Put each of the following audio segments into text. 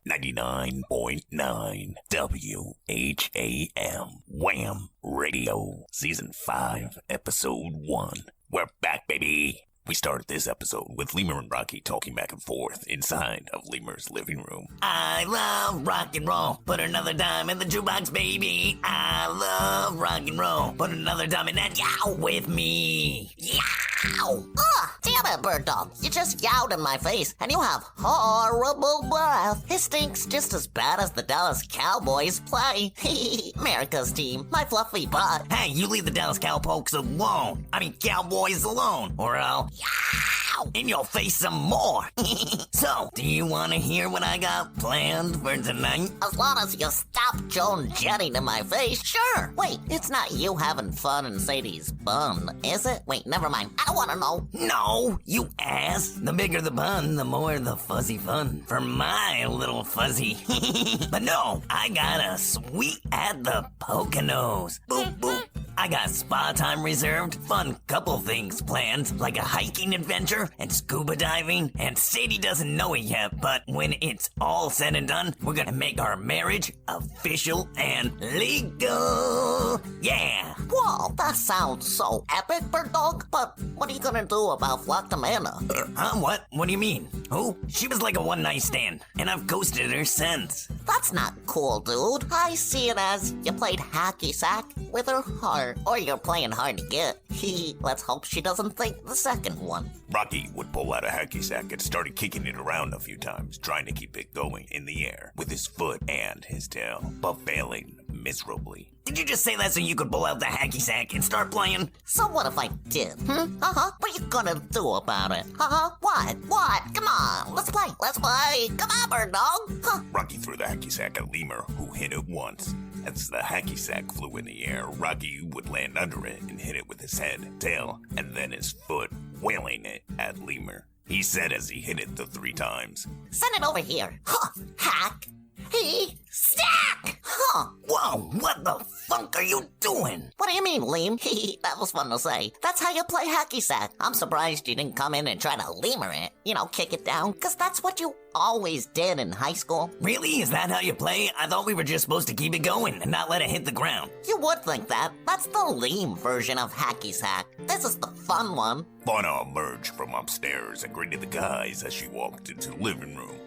99.9 W.H.A.M. Wham Radio, Season 5, Episode 1. We're back, baby! We started this episode with Lemur and Rocky talking back and forth inside of Lemur's living room. I love rock and roll. Put another dime in the jukebox, baby. I love rock and roll. Put another dime in that yow with me. Yow! Damn it, bird dog. You just yowed in my face, and you have horrible breath. It stinks just as bad as the Dallas Cowboys play. America's team, my fluffy butt. Hey, you leave the Dallas Cowpokes alone. Cowboys alone, or I'll yow in your face some more. So, do you want to hear what I got planned for tonight? As long as you stop Joan jetting in my face, sure. Wait, it's not you having fun in Sadie's bun, is it? Wait, never mind. I don't want to know. No, you ass. The bigger the bun, the more the fuzzy fun for my little fuzzy. But no, I got a sweet at the Poconos. Boop, boop. I got spa time reserved, fun couple things planned, like a hiking adventure and scuba diving, and Sadie doesn't know it yet, but when it's all said and done, we're gonna make our marriage official and legal. Yeah. Whoa, that sounds so epic, bird dog. But what are you gonna do about Flocked Amanda? Huh? What? What do you mean? Who? She was like a one-night stand, and I've ghosted her since. That's not cool, dude. I see it as you played hacky sack with her heart. Or you're playing hard to get. Let's hope she doesn't think the second one. Rocky would pull out a hacky sack and started kicking it around a few times, trying to keep it going in the air with his foot and his tail, but failing miserably. Did you just say that so you could pull out the hacky sack and start playing? So what if I did? What you gonna do about it? What? Come on, let's play. Come on, bird dog. Rocky threw the hacky sack at Lemur, who hit it once. As the hacky sack flew in the air, Rocky would land under it and hit it with his head, tail, and then his foot, wailing it at Lemur. He said as he hit it the 3 times, "Send it over here." Hack. Stack! Whoa, what the fuck are you doing? What do you mean, Liam? That was fun to say. That's how you play hacky sack. I'm surprised you didn't come in and try to lemur it. Kick it down, because that's what you always did in high school. Really? Is that how you play? I thought we were just supposed to keep it going and not let it hit the ground. You would think that. That's the lame version of hacky sack. This is the fun one. Fauna emerged from upstairs and greeted the guys as she walked into the living room.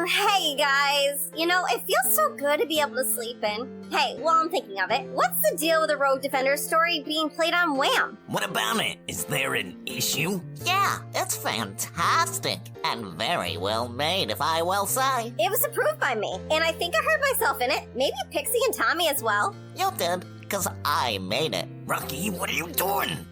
Hey guys, it feels so good to be able to sleep in. Hey, while I'm thinking of it, what's the deal with the Rogue Defender story being played on Wham? What about it? Is there an issue? Yeah, it's fantastic and very well made, if I will say. It was approved by me, and I think I heard myself in it. Maybe Pixie and Tommy as well. You did, because I made it. Rocky, what are you doing?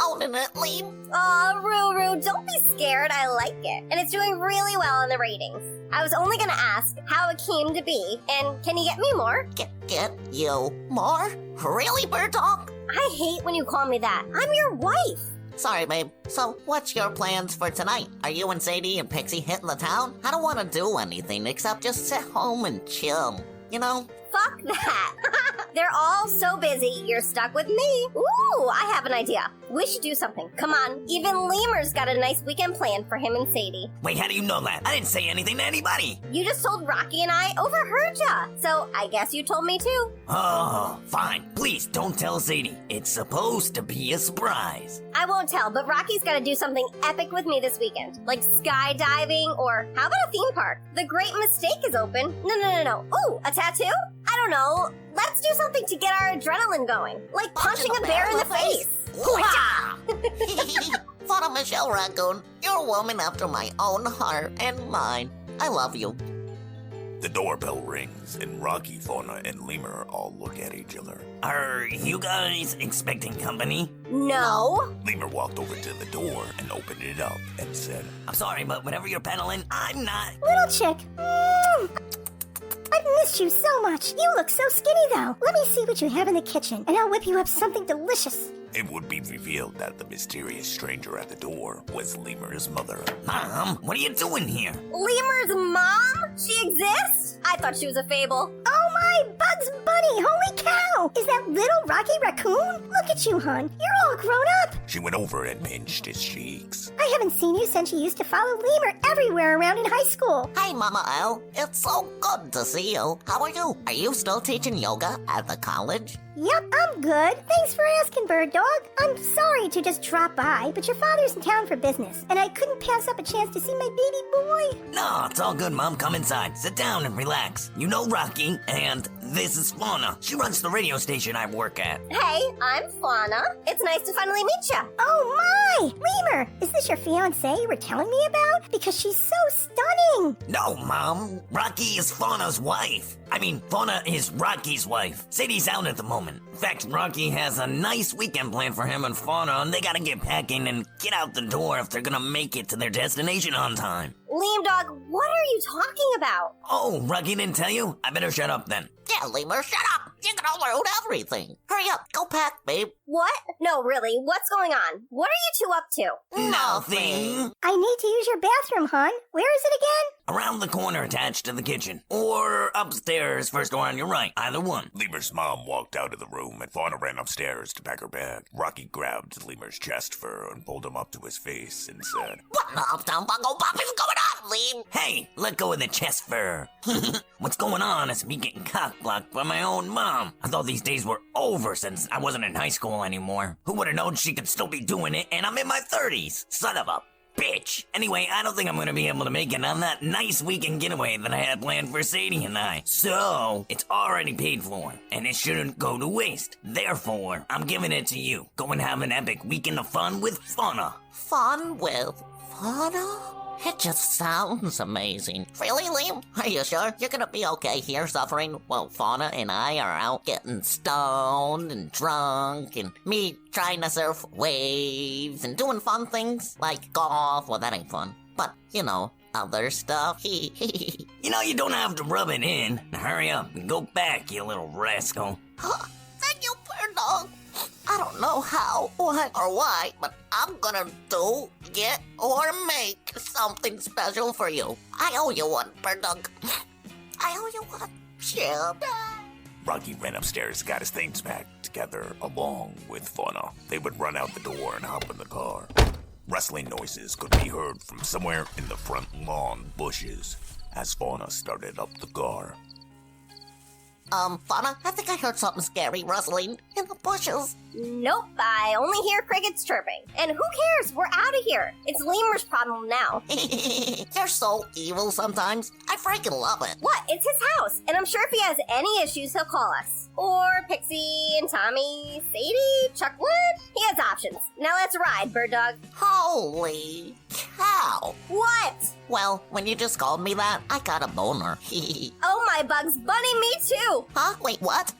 Owning it, Liam. Aw, Ruru, don't be scared. I like it. And it's doing really well in the ratings. I was only gonna ask how it came to be, and can you get me more? Get you more? Really, bird dog? I hate when you call me that. I'm your wife. Sorry, babe. So, what's your plans for tonight? Are you and Sadie and Pixie hitting the town? I don't want to do anything except just sit home and chill. Fuck that. They're all so busy, you're stuck with me. Ooh, I have an idea. We should do something. Come on. Even Lemur's got a nice weekend planned for him and Sadie. Wait, how do you know that? I didn't say anything to anybody. You just told Rocky and I overheard ya. So I guess you told me too. Oh, fine. Please don't tell Sadie. It's supposed to be a surprise. I won't tell, but Rocky's got to do something epic with me this weekend. Like skydiving, or how about a theme park? The Great Mistake is open. No. Ooh, a tattoo? I don't know. Let's do something to get our adrenaline going. Like punching a bear in the face. Wow! Fauna Michelle Raccoon, you're a woman after my own heart and mind. I love you. The doorbell rings, and Rocky, Fauna, and Lemur all look at each other. Are you guys expecting company? No. Lemur walked over to the door and opened it up and said, I'm sorry, but whenever you're pedaling, I'm not... Little chick. I've missed you so much. You look so skinny, though. Let me see what you have in the kitchen, and I'll whip you up something delicious. It would be revealed that the mysterious stranger at the door was Lemur's mother. Mom, what are you doing here? Lemur's mom? She exists? I thought she was a fable. Oh my my, Bugs Bunny! Holy cow! Is that little Rocky Raccoon? Look at you, hon. You're all grown up. She went over and pinched his cheeks. I haven't seen you since you used to follow Lemur everywhere around in high school. Hey, Mama L. It's so good to see you. How are you? Are you still teaching yoga at the college? Yep, I'm good. Thanks for asking, Bird Dog. I'm sorry to just drop by, but your father's in town for business, and I couldn't pass up a chance to see my baby boy. No, it's all good, Mom. Come inside. Sit down and relax. You know Rocky, and this is Fauna. She runs the radio station I work at. Hey, I'm Fauna. It's nice to finally meet ya. Oh my! Lemur, is this your fiancée you were telling me about? Because she's so stunning. No, Mom. Rocky is Fauna's wife. Fauna is Rocky's wife. Sadie's out at the moment. In fact, Rocky has a nice weekend planned for him and Fauna, and they gotta get packing and get out the door if they're gonna make it to their destination on time. Liam Dog, what are you talking about? Oh, Rocky didn't tell you? I better shut up then. Yeah, Lemur, shut up. You can overrule everything. Hurry up. Go pack, babe. What? No, really, what's going on? What are you two up to? Nothing. I need to use your bathroom, hon. Where is it again? Around the corner attached to the kitchen. Or upstairs, first door on your right. Either one. Lemur's mom walked out of the room and Fauna ran upstairs to pack her bag. Rocky grabbed Lemur's chest fur and pulled him up to his face and said, What in the uptown bungo pop is going on, Lem? Hey, let go of the chest fur. What's going on is me getting cock-blocked by my own mom. I thought these days were over since I wasn't in high school anymore. Who would have known she could still be doing it and I'm in my 30s? Son of a bitch. Anyway, I don't think I'm gonna be able to make it on that nice weekend getaway that I had planned for Sadie and I. So, it's already paid for, and it shouldn't go to waste. Therefore, I'm giving it to you. Go and have an epic weekend of fun with Fauna. Fun with Fauna? It just sounds amazing. Really, Liam? Are you sure you're gonna be okay here suffering while Fauna and I are out getting stoned and drunk and me trying to surf waves and doing fun things like golf? Well, that ain't fun. But, other stuff. You don't have to rub it in. Now hurry up and go back, you little rascal. Thank you, Bird Dog. I don't know how, what, or why, but I'm gonna do, get, or make something special for you. I owe you one, Bird Dog. I owe you one. Shit. Rocky ran upstairs and got his things back together along with Fauna. They would run out the door and hop in the car. Rustling noises could be heard from somewhere in the front lawn bushes as Fauna started up the car. Fauna, I think I heard something scary rustling in the bushes. Nope, I only hear crickets chirping. And who cares? We're out of here. It's Lemur's problem now. You're so evil sometimes. I freaking love it. What? It's his house. And I'm sure if he has any issues, he'll call us. Or Pixie and Tommy, Sadie, Chuckwood. He has options. Now let's ride, Bird Dog. Holy cow. What? Well, when you just called me that, I got a boner. Oh my Bugs Bunny, me too. Huh? Wait, what?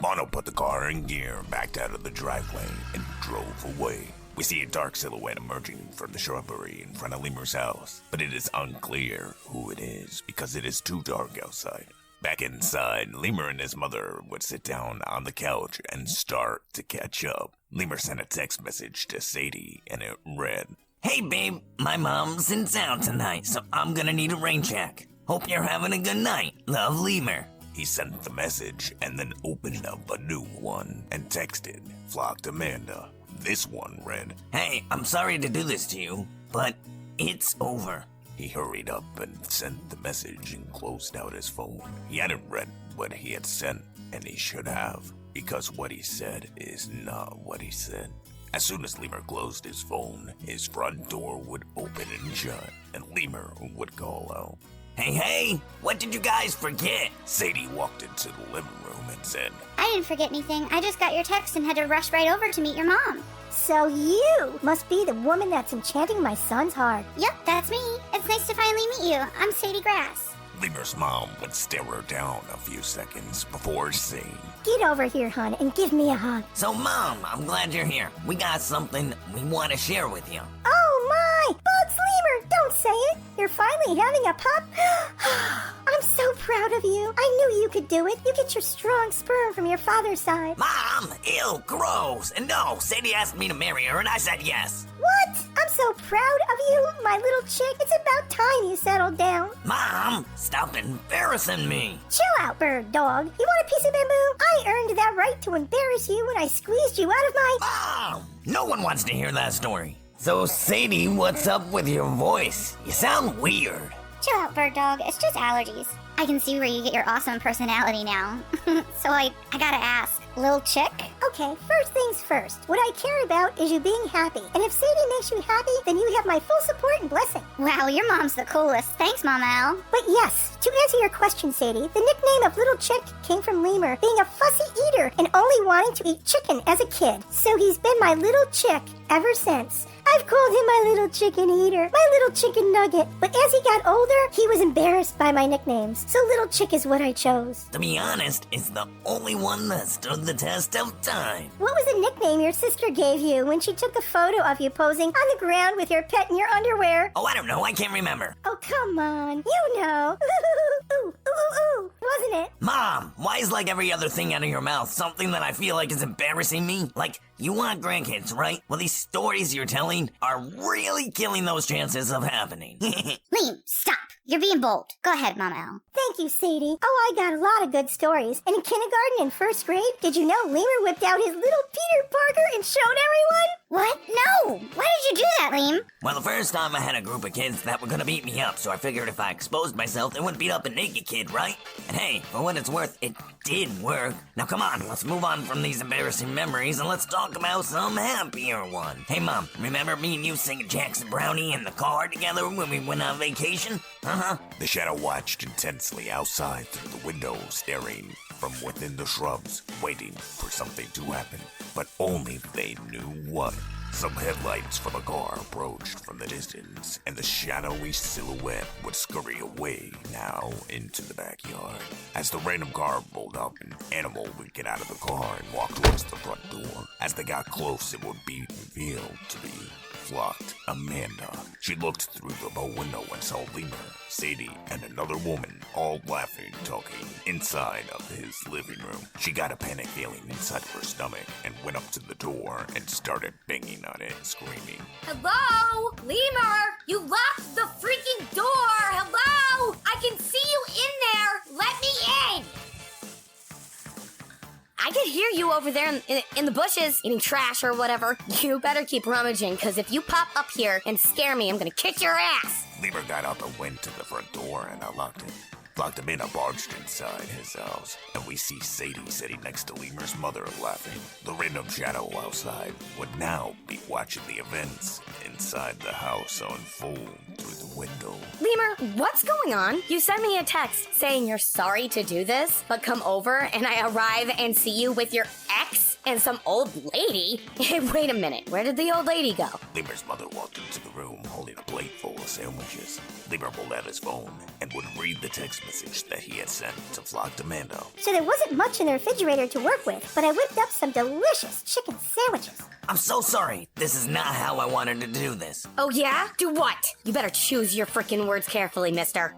Mono put the car in gear, backed out of the driveway, and drove away. We see a dark silhouette emerging from the shrubbery in front of Lemur's house, but it is unclear who it is because it is too dark outside. Back inside, Lemur and his mother would sit down on the couch and start to catch up. Lemur sent a text message to Sadie, and it read, Hey babe, my mom's in town tonight, so I'm gonna need a rain check. Hope you're having a good night. Love, Lemur. He sent the message and then opened up a new one and texted Flocked Amanda. This one read, Hey, I'm sorry to do this to you, but it's over. He hurried up and sent the message and closed out his phone. He hadn't read what he had sent, and he should have, because what he said is not what he said. As soon as Lemur closed his phone, his front door would open and shut, and Lemur would call out, Hey, what did you guys forget? Sadie walked into the living room and said, I didn't forget anything. I just got your text and had to rush right over to meet your mom. So you must be the woman that's enchanting my son's heart. Yep, that's me. It's nice to finally meet you. I'm Sadie Grass. Lemur's mom would stare her down a few seconds before saying, Get over here, hon, and give me a hug. So Mom, I'm glad you're here. We got something we want to share with you. Oh my! Bugs Lemur, don't say it! You're finally having a pup? I'm so proud of you. I knew you could do it. You get your strong sperm from your father's side. Mom, ew, gross. And no, Sadie asked me to marry her and I said yes. What? I'm I'm so proud of you, my little chick. It's about time you settled down. Mom, stop embarrassing me. Chill out, bird dog. You want a piece of bamboo? I earned that right to embarrass you when I squeezed you out of my... Mom, no one wants to hear that story. So, Sadie, what's up with your voice? You sound weird. Chill out, bird dog. It's just allergies. I can see where you get your awesome personality now. So I gotta ask, little chick? Okay, first things first. What I care about is you being happy. And if Sadie makes you happy, then you have my full support and blessing. Wow, your mom's the coolest. Thanks, Mama L. But yes, to answer your question, Sadie, the nickname of Little Chick came from Lemur being a fussy eater and only wanting to eat chicken as a kid. So he's been my little chick ever since. I've called him my little chicken eater, my little chicken nugget. But as he got older, he was embarrassed by my nicknames. So Little Chick is what I chose. To be honest, it's the only one that stood the test of time. What was the nickname your sister gave you when she took a photo of you posing on the ground with your pet in your underwear? Oh, I don't know. I can't remember. Oh, come on. You know. Ooh, ooh, ooh, ooh. Wasn't it? Mom, why is like every other thing out of your mouth something that I feel like is embarrassing me? Like, you want grandkids, right? Well, these stories you're telling are really killing those chances of happening. Liam, stop. You're being bold. Go ahead, Mama L. Thank you, Sadie. Oh, I got a lot of good stories. And in kindergarten and first grade, did you know Lemur whipped out his little Peter Parker and showed everyone? What? No! Why did you do that, Liam? Well, the first time I had a group of kids that were gonna beat me up, so I figured if I exposed myself, they wouldn't beat up a naked kid, right? And hey, for what it's worth, it did work. Now come on, let's move on from these embarrassing memories and let's talk about some happier one. Hey Mom, remember me and you singing Jackson Brownie in the car together when we went on vacation? Uh-huh. The shadow watched intensely outside through the window, staring from within the shrubs, waiting for something to happen. But only they knew what. Some headlights from a car approached from the distance, and the shadowy silhouette would scurry away now into the backyard. As the random car pulled up, an animal would get out of the car and walk towards the front door. As they got close, it would be revealed to be flocked Amanda. She looked through the bow window and saw Lemur, Sadie, and another woman all laughing, talking inside of his living room. She got a panic feeling inside of her stomach and went up to the door and started banging on it, screaming. Hello? Lemur! You locked the freaking door! Hello? I can see you in there! Let me in! I could hear you over there in the bushes eating trash or whatever. You better keep rummaging, because if you pop up here and scare me, I'm gonna kick your ass. Lemur got up and went to the front door and unlocked it. Locked him in and barged inside his house, and we see Sadie sitting next to Lemur's mother laughing. The random shadow outside would now be watching the events inside the house unfold through the window. Lemur, what's going on? You sent me a text saying you're sorry to do this, but come over and I arrive and see you with your ex and some old lady? Wait a minute, where did the old lady go? Lemur's mother walked into the room holding a plate full of sandwiches. Lemur pulled out his phone and would read the text message that he had sent to flocked Amanda. So there wasn't much in the refrigerator to work with, but I whipped up some delicious chicken sandwiches. I'm so sorry. This is not how I wanted to do this. Oh yeah? Do what? You better choose your freaking words carefully, mister.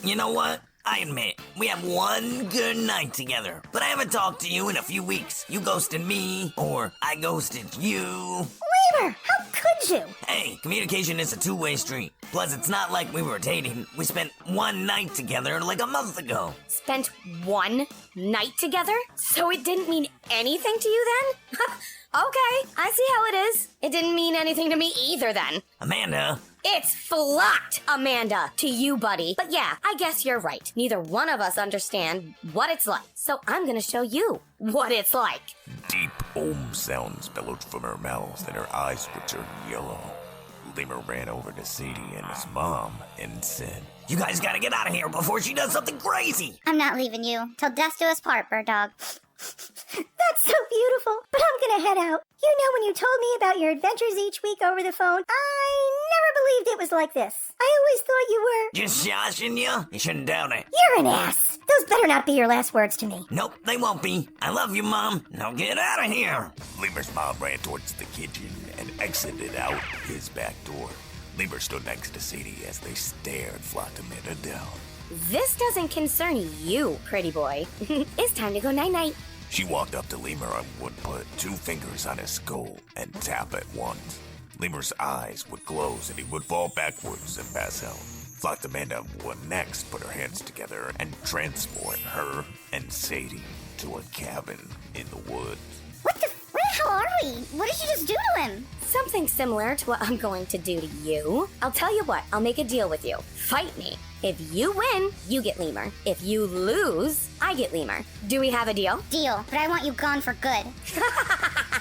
You know what? I admit, we have one good night together, but I haven't talked to you in a few weeks. You ghosted me, or I ghosted you. Lemur, how could you? Hey, communication is a two-way street. Plus, it's not like we were dating. We spent one night together like a month ago. Spent one night together? So it didn't mean anything to you then? Okay, I see how it is. It didn't mean anything to me either then. Amanda. It's flocked, Amanda, to you, buddy. But yeah, I guess you're right. Neither one of us understand what it's like. So I'm gonna show you what it's like. Deep Om sounds bellowed from her mouth and her eyes would turn yellow. Lemur ran over to Sadie and his mom and said, You guys gotta get out of here before she does something crazy. I'm not leaving you till death do us part, bird dog. That's so beautiful, but I'm gonna head out. You know, when you told me about your adventures each week over the phone, I never believed it was like this. I always thought you were... Just joshing you? You shouldn't doubt it. You're an ass. Those better not be your last words to me. Nope, they won't be. I love you, Mom. Now get out of here. Lemur's mom ran towards the kitchen and exited out his back door. Lemur stood next to Sadie as they stared flocked Amanda down. This doesn't concern you, pretty boy. It's time to go night-night. She walked up to Lemur and would put 2 fingers on his skull and tap at once. Lemur's eyes would close and he would fall backwards and pass out. Flocked Amanda would next put her hands together and transport her and Sadie to a cabin in the woods. Where the hell are we? What did you just do to him? Something similar to what I'm going to do to you. I'll tell you what, I'll make a deal with you. Fight me. If you win, you get lemur. If you lose, I get lemur. Do we have a deal? Deal, but I want you gone for good.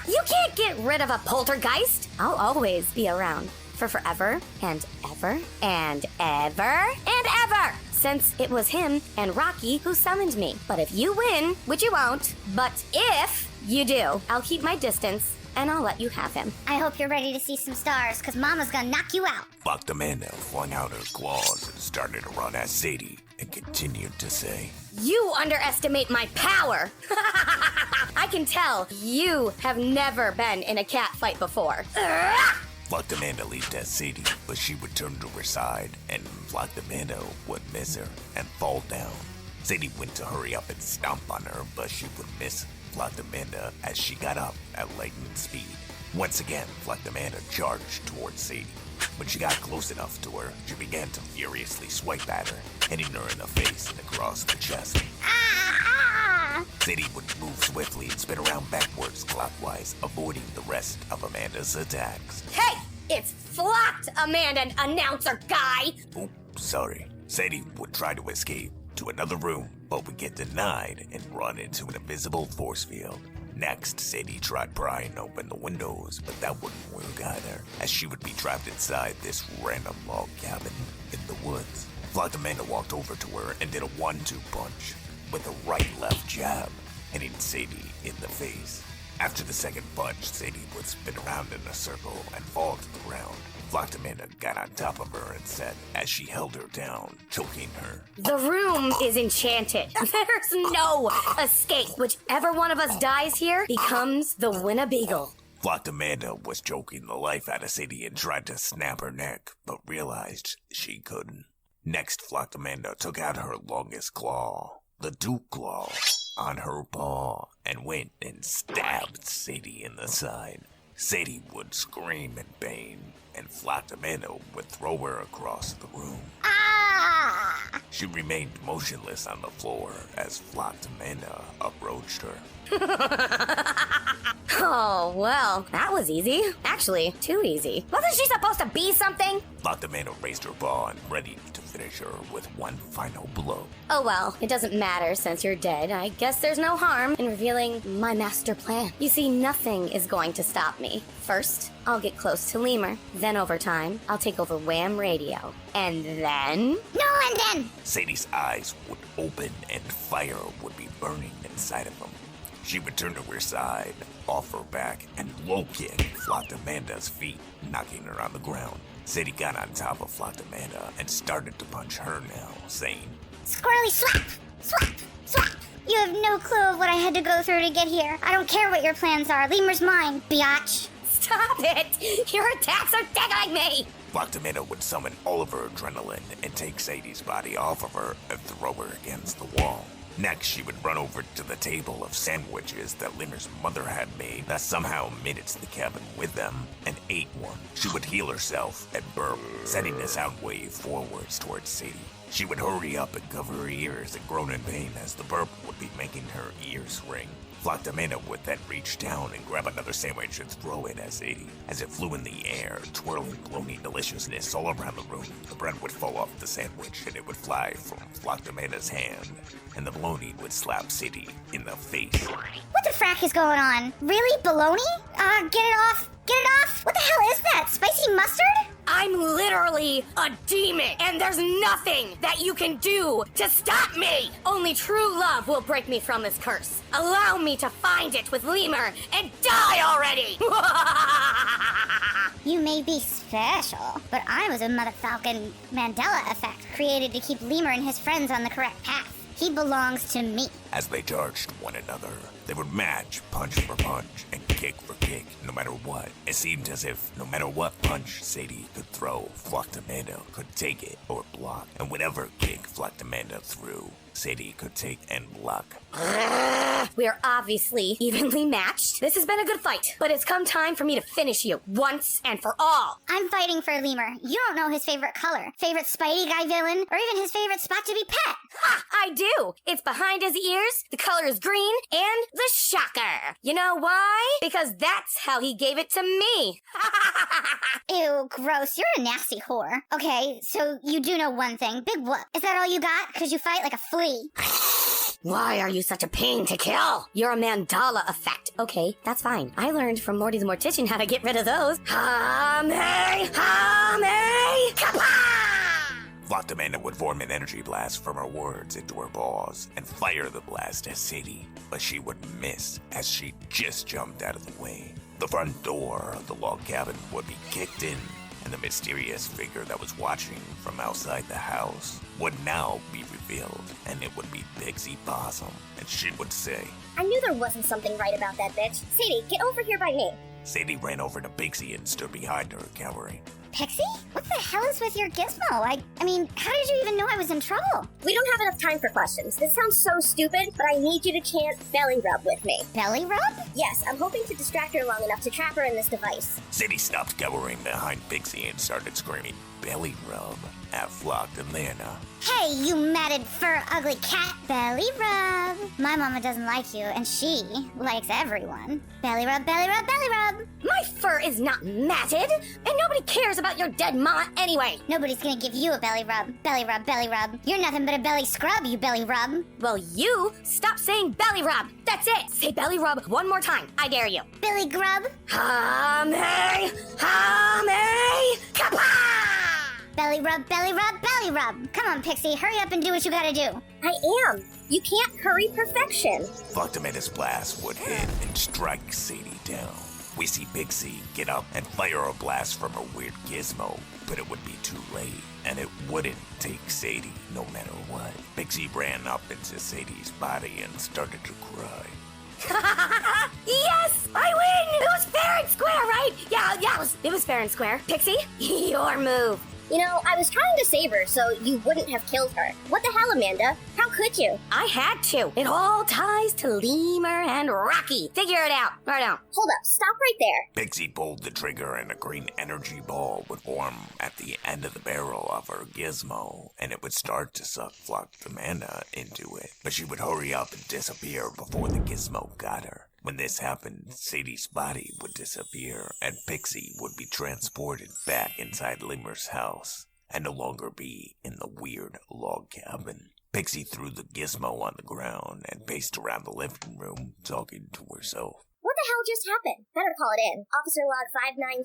You can't get rid of a poltergeist. I'll always be around for forever and ever and ever and ever. Since it was him and Rocky who summoned me. But if you win, which you won't, but if you do, I'll keep my distance and I'll let you have him. I hope you're ready to see some stars, because Mama's gonna knock you out. Flocked Amanda flung out her claws and started to run at Sadie and continued to say, You underestimate my power. I can tell you have never been in a cat fight before. Flocked Amanda leaped at Sadie, but she would turn to her side, and Flocked Amanda would miss her and fall down. Sadie went to hurry up and stomp on her, but she would miss Flocked Amanda as she got up at lightning speed. Once again, Flocked Amanda charged towards Sadie. When she got close enough to her, she began to furiously swipe at her, hitting her in the face and across the chest. Sadie would move swiftly and spin around backwards clockwise, avoiding the rest of Amanda's attacks. Hey, it's Flocked Amanda, announcer guy. Oh, sorry. Sadie would try to escape to another room, but would get denied and run into an invisible force field. Next, Sadie tried prying open the windows, but that wouldn't work either, as she would be trapped inside this random log cabin in the woods. Flocked Amanda walked over to her and did a 1-2 punch with a right-left jab, hitting Sadie in the face. After the second punch, Sadie would spin around in a circle and fall to the ground. Flocked Amanda got on top of her and said, as she held her down, choking her, The room is enchanted. There's no escape. Whichever one of us dies here becomes the Winnebeagle. Flocked Amanda was choking the life out of Sadie and tried to snap her neck, but realized she couldn't. Next, Flocked Amanda took out her longest claw, the Duke Claw, on her paw, and went and stabbed Sadie in the side. Sadie would scream in pain, and Flocked Amanda would throw her across the room. Ah! She remained motionless on the floor as Flocked Amanda approached her. Oh, well, that was easy. Actually, too easy. Wasn't she supposed to be something? Flocked Amanda raised her paw and ready to finish her with one final blow. Oh well, it doesn't matter since you're dead. I guess there's no harm in revealing my master plan. You see, nothing is going to stop me. First, I'll get close to Lemur. Then over time, I'll take over Wham Radio. And then... No, and then! Sadie's eyes would open and fire would be burning inside of them. She would turn to her side, off her back, and low kick Flocked Amanda's feet, knocking her on the ground. Sadie got on top of Flocked Amanda and started to punch her now, saying, Squirrely slap! Slap! Slap! You have no clue of what I had to go through to get here. I don't care what your plans are. Lemur's mine, biatch. Stop it! Your attacks are tickling me! Flocked Amanda would summon all of her adrenaline and take Sadie's body off of her and throw her against the wall. Next, she would run over to the table of sandwiches that Lemur's mother had made that somehow made it to the cabin with them and ate one. She would heal herself and burp, sending a sound wave forwards towards Sadie. She would hurry up and cover her ears and groan in pain as the burp would be making her ears ring. Flocked Amanda would then reach down and grab another sandwich and throw it at Sadie. As it flew in the air, twirling glowy deliciousness all around the room, the bread would fall off the sandwich and it would fly from Flocked Amanda's hand, and the bologna would slap Sadie in the face. What the frack is going on? Really? Baloney? Get it off! Get it off! What the hell is that? Spicy mustard? I'm literally a demon, and there's nothing that you can do to stop me! Only true love will break me from this curse. Allow me to find it with Lemur and die already! You may be special, but I was a Mother Falcon Mandela effect created to keep Lemur and his friends on the correct path. He belongs to me. As they charged one another, they would match punch for punch and kick for kick, no matter what. It seemed as if no matter what punch Sadie could throw, Flocked Amanda could take it or block. And whatever kick Flocked Amanda threw, Sadie could take and block. We are obviously evenly matched. This has been a good fight, but it's come time for me to finish you once and for all. I'm fighting for Lemur. You don't know his favorite color, favorite Spidey guy villain, or even his favorite spot to be pet. Ha! I do! It's behind his ears, the color is green, and the shocker. You know why? Because that's how he gave it to me. Ew, gross. You're a nasty whore. Okay, so you do know one thing. Big whoop. Is that all you got? Because you fight like a flea. Why are you such a pain to kill? You're a Mandala effect. Okay, that's fine. I learned from Morty the Mortician how to get rid of those. Hame! Hame! Kappa! Flocked Amanda would form an energy blast from her words into her paws and fire the blast at Sadie, but she would miss as she just jumped out of the way. The front door of the log cabin would be kicked in, and the mysterious figure that was watching from outside the house would now be revealed, and it would be Pixie Possum, and she would say, I knew there wasn't something right about that bitch. Sadie, get over here by me. Sadie ran over to Pixie and stood behind her, cowering. Pixie? What the hell is with your gizmo? I mean, how did you even know I was in trouble? We don't have enough time for questions. This sounds so stupid, but I need you to chant belly rub with me. Belly rub? Yes, I'm hoping to distract her long enough to trap her in this device. Sadie stopped cowering behind Pixie and started screaming, belly rub, at Flocked Amanda. Hey, you matted fur ugly cat. Belly rub. My mama doesn't like you, and she likes everyone. Belly rub, belly rub, belly rub. My fur is not matted, and nobody cares about your dead mama anyway. Nobody's gonna give you a belly rub. Belly rub, belly rub. You're nothing but a belly scrub, you belly rub. Well, you stop saying belly rub. That's it. Say belly rub one more time. I dare you. Billy grub. Hame! Hame! Kappa! Belly rub, belly rub, belly rub. Come on, Pixie, hurry up and do what you gotta do. I am. You can't hurry perfection. Flocked Amanda's blast would hit and strike Sadie down. We see Pixie get up and fire a blast from her weird gizmo, but it would be too late, and it wouldn't take Sadie no matter what. Pixie ran up into Sadie's body and started to cry. Yes! I win! It was fair and square, right? Yeah, it was fair and square. Pixie, your move. You know, I was trying to save her so you wouldn't have killed her. What the hell, Amanda? How could you? I had to. It all ties to Lemur and Rocky. Figure it out. Right now. Hold up. Stop right there. Pixie pulled the trigger and a green energy ball would form at the end of the barrel of her gizmo, and it would start to suck Flocked Amanda into it. But she would hurry up and disappear before the gizmo got her. When this happened, Sadie's body would disappear, and Pixie would be transported back inside Lemur's house, and no longer be in the weird log cabin. Pixie threw the gizmo on the ground and paced around the living room, talking to herself. What the hell just happened? Better call it in. Officer log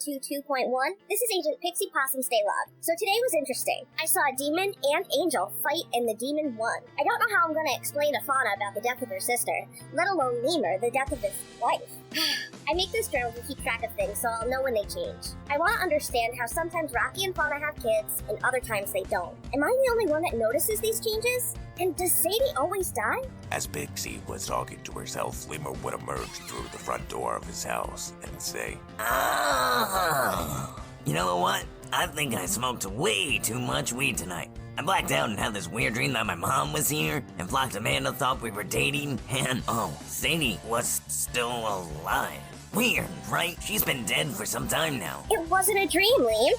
5922.1. This is Agent Pixie Possum Stay Log. So today was interesting. I saw a demon and angel fight and the demon won. I don't know how I'm going to explain to Fauna about the death of her sister, let alone Lemur, the death of his wife. I make this journal to keep track of things so I'll know when they change. I want to understand how sometimes Rocky and Fauna have kids and other times they don't. Am I the only one that notices these changes? And does Sadie always die? As Pixie was talking to herself, Lemur would emerge through the front door of his house and say, You know what? I think I smoked way too much weed tonight. I blacked out and had this weird dream that my mom was here, and Flocked Amanda thought we were dating, and Sadie was still alive. Weird, right? She's been dead for some time now. It wasn't a dream, Liam.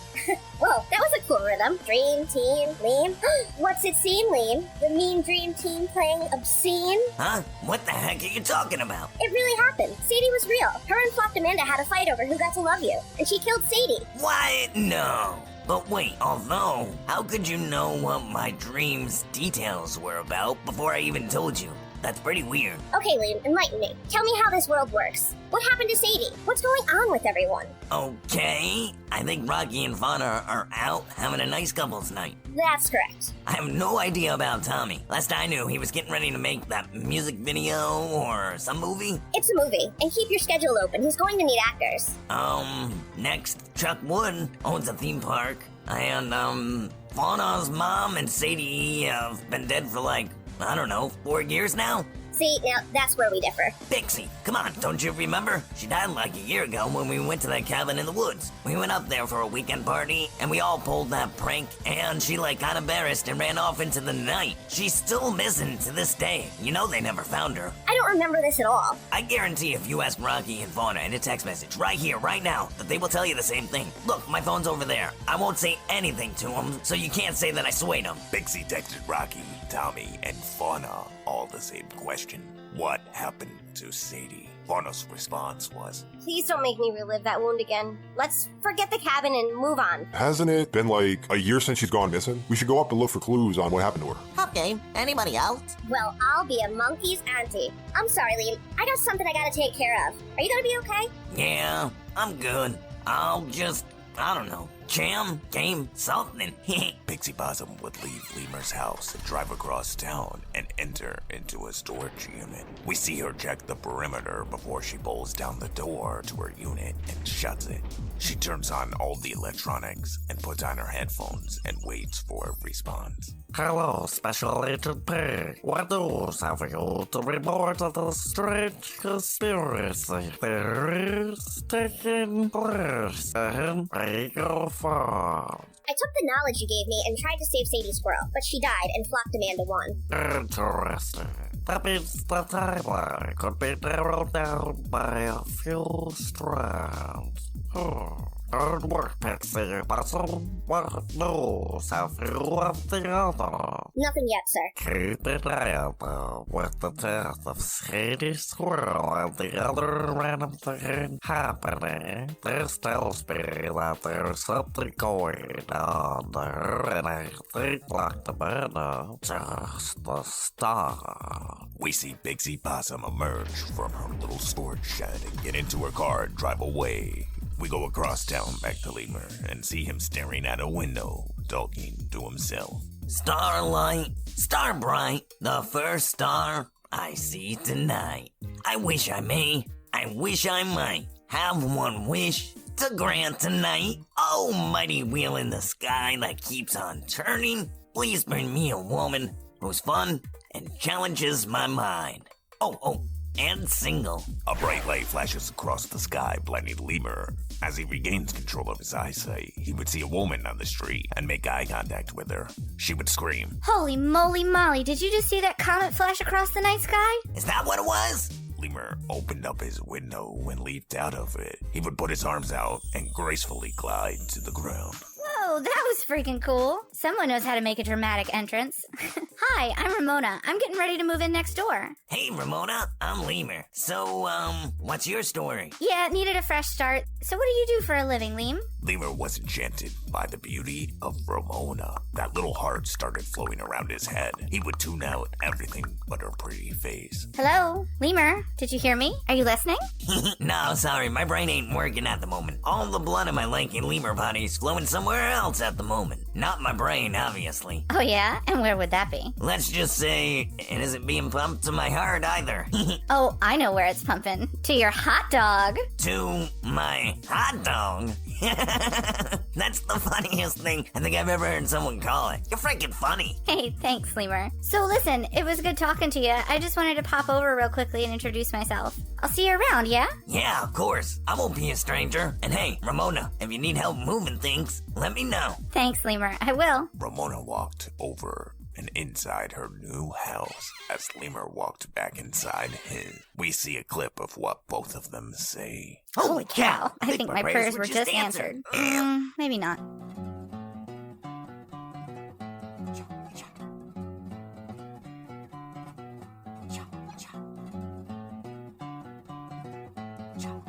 Whoa, that was a cool rhythm. Dream team, Liam. What's it seem, Liam? The mean dream team playing obscene? Huh? What the heck are you talking about? It really happened. Sadie was real. Her and Flocked Amanda had a fight over who got to love you, and she killed Sadie. What? No. But wait, although, how could you know what my dreams' details were about before I even told you? That's pretty weird. Okay, Liam, enlighten me. Tell me how this world works. What happened to Sadie? What's going on with everyone? Okay, I think Rocky and Fauna are out having a nice couples night. That's correct. I have no idea about Tommy. Last I knew, he was getting ready to make that music video or some movie. It's a movie, and keep your schedule open. He's going to need actors. Next, Chuck Wood owns a theme park. And, Fauna's mom and Sadie have been dead for I don't know, 4 years now? See, now that's where we differ. Pixie, come on, don't you remember? She died like a year ago when we went to that cabin in the woods. We went up there for a weekend party, and we all pulled that prank, and she got embarrassed and ran off into the night. She's still missing to this day. You know they never found her. I don't remember this at all. I guarantee if you ask Rocky and Fauna in a text message right here, right now, that they will tell you the same thing. Look, my phone's over there. I won't say anything to them, so you can't say that I swayed them. Pixie texted Rocky, Tommy, and Fauna all the same question. What happened to Sadie? Fauna's response was, Please don't make me relive that wound again. Let's forget the cabin and move on. Hasn't it been like a year since she's gone missing? We should go up and look for clues on what happened to her. Okay, anybody else? Well, I'll be a monkey's auntie. I'm sorry, Liam. I got something I gotta take care of. Are you gonna be okay? Yeah, I'm good. I'll just, I don't know, jam, game, something. Pixie Possum would leave Lemur's house and drive across town and enter into a storage unit. We see her check the perimeter before she pulls down the door to her unit and shuts it. She turns on all the electronics and puts on her headphones and waits for a response. Hello, Special Agent P. What news have you to report of the strange conspiracy theories taking place in Eagle Farm? I took the knowledge you gave me and tried to save Sadie Squirrel, but she died and Flocked Amanda won. Interesting. That means the timeline could be narrowed down by a few strands. Good work, Pixie Possum. What news have you of the other? Nothing yet, sir. Keep an eye out, though, with the death of Sadie Squirrel and the other random thing happening. This tells me that there's something going on there, and I think Locked Amanda just the star. We see Pixie Possum emerge from her little storage shed and get into her car and drive away. We go across town back to Lemur and see him staring out a window, talking to himself. Starlight, star bright, the first star I see tonight. I wish I may, I wish I might have one wish to grant tonight. Oh, mighty wheel in the sky that keeps on turning, please bring me a woman who's fun and challenges my mind. Oh, and single. A bright light flashes across the sky, blinding Lemur. As he regains control of his eyesight, he would see a woman on the street and make eye contact with her. She would scream, Holy moly Molly, did you just see that comet flash across the night sky? Is that what it was? Lemur opened up his window and leaped out of it. He would put his arms out and gracefully glide to the ground. Whoa, that was freaking cool. Someone knows how to make a dramatic entrance. Hi, I'm Ramona. I'm getting ready to move in next door. Hey, Ramona, I'm Lemur. So, what's your story? Yeah, needed a fresh start. So what do you do for a living, Liam? Lemur was enchanted by the beauty of Ramona. That little heart started flowing around his head. He would tune out everything but her pretty face. Hello? Lemur, did you hear me? Are you listening? No, sorry, my brain ain't working at the moment. All the blood in my lanky lemur body's flowing somewhere else at the moment. Not my brain, obviously. Oh yeah? And where would that be? Let's just say it isn't being pumped to my heart either. Oh, I know where it's pumping. To your hot dog. To my hot dog. That's the funniest thing I think I've ever heard someone call it. You're freaking funny. Hey, thanks, Lemur. So listen, it was good talking to you. I just wanted to pop over real quickly and introduce myself. I'll see you around, yeah? Yeah, of course. I won't be a stranger. And hey, Ramona, if you need help moving things, let me know. Thanks, Lemur. I will. Ramona walked over and inside her new house. As Lemur walked back inside his, we see a clip of what both of them say. Holy cow. I think my prayers were just answered. Maybe not. Cha.